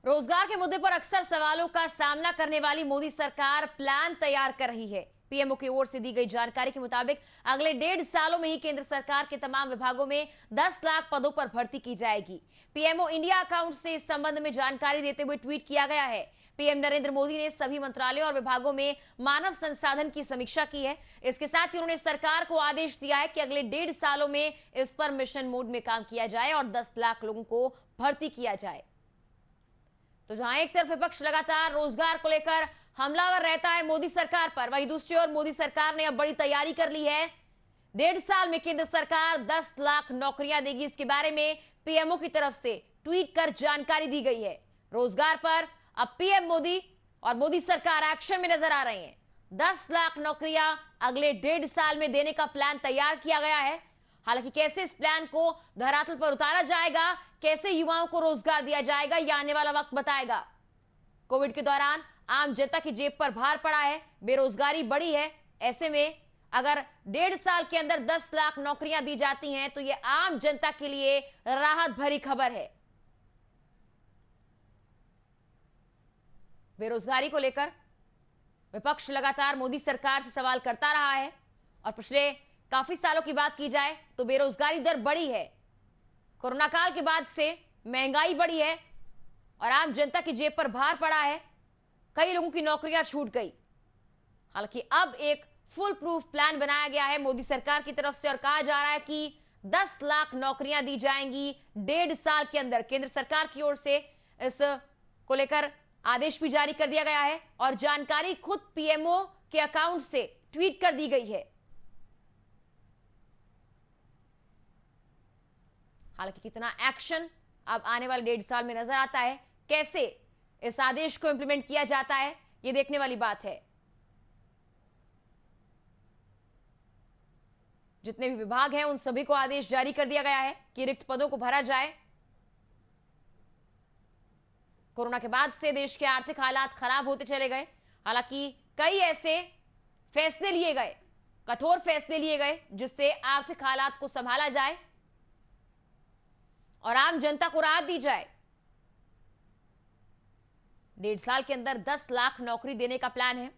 रोजगार के मुद्दे पर अक्सर सवालों का सामना करने वाली मोदी सरकार प्लान तैयार कर रही है। पीएमओ की ओर से दी गई जानकारी के मुताबिक अगले 1.5 सालों में ही केंद्र सरकार के तमाम विभागों में 10 लाख पदों पर भर्ती की जाएगी। पीएमओ इंडिया अकाउंट से इस संबंध में जानकारी देते हुए ट्वीट किया गया है। पीएम नरेंद्र मोदी ने सभी मंत्रालयों और विभागों में मानव संसाधन की समीक्षा की है। इसके साथ ही उन्होंने सरकार को आदेश दिया है कि अगले 1.5 सालों में इस पर मिशन मोड में काम किया जाए और 10 लाख लोगों को भर्ती किया जाए। तो जहां एक तरफ विपक्ष लगातार रोजगार को लेकर हमलावर रहता है मोदी सरकार पर, वहीं दूसरी ओर मोदी सरकार ने अब बड़ी तैयारी कर ली है। 1.5 साल में केंद्र सरकार 10 लाख नौकरियां देगी। इसके बारे में पीएमओ की तरफ से ट्वीट कर जानकारी दी गई है। रोजगार पर अब पीएम मोदी और मोदी सरकार एक्शन में नजर आ रहे हैं। 10 लाख नौकरियां अगले 1.5 साल में देने का प्लान तैयार किया गया है। हालांकि कैसे इस प्लान को धरातल पर उतारा जाएगा, कैसे युवाओं को रोजगार दिया जाएगा, यह आने वाला वक्त बताएगा। कोविड के दौरान आम जनता की जेब पर भार पड़ा है, बेरोजगारी बढ़ी है। ऐसे में अगर 1.5 साल के अंदर 10 लाख नौकरियां दी जाती हैं तो यह आम जनता के लिए राहत भरी खबर है। बेरोजगारी को लेकर विपक्ष लगातार मोदी सरकार से सवाल करता रहा है और पिछले काफी सालों की बात की जाए तो बेरोजगारी दर बढ़ी है। कोरोना काल के बाद से महंगाई बढ़ी है और आम जनता की जेब पर भार पड़ा है। कई लोगों की नौकरियां छूट गई। हालांकि अब एक फुल प्रूफ प्लान बनाया गया है मोदी सरकार की तरफ से और कहा जा रहा है कि 10 लाख नौकरियां दी जाएंगी 1.5 साल के अंदर। केंद्र सरकार की ओर से इस को लेकर आदेश भी जारी कर दिया गया है और जानकारी खुद पीएमओ के अकाउंट से ट्वीट कर दी गई है। हालांकि कितना एक्शन अब आने वाले 1.5 साल में नजर आता है, कैसे इस आदेश को इंप्लीमेंट किया जाता है, यह देखने वाली बात है। जितने भी विभाग हैं उन सभी को आदेश जारी कर दिया गया है कि रिक्त पदों को भरा जाए। कोरोना के बाद से देश के आर्थिक हालात खराब होते चले गए। हालांकि कई ऐसे फैसले लिए गए, कठोर फैसले लिए गए जिससे आर्थिक हालात को संभाला जाए और आम जनता को राहत दी जाए। 1.5 साल के अंदर 10 लाख नौकरी देने का प्लान है।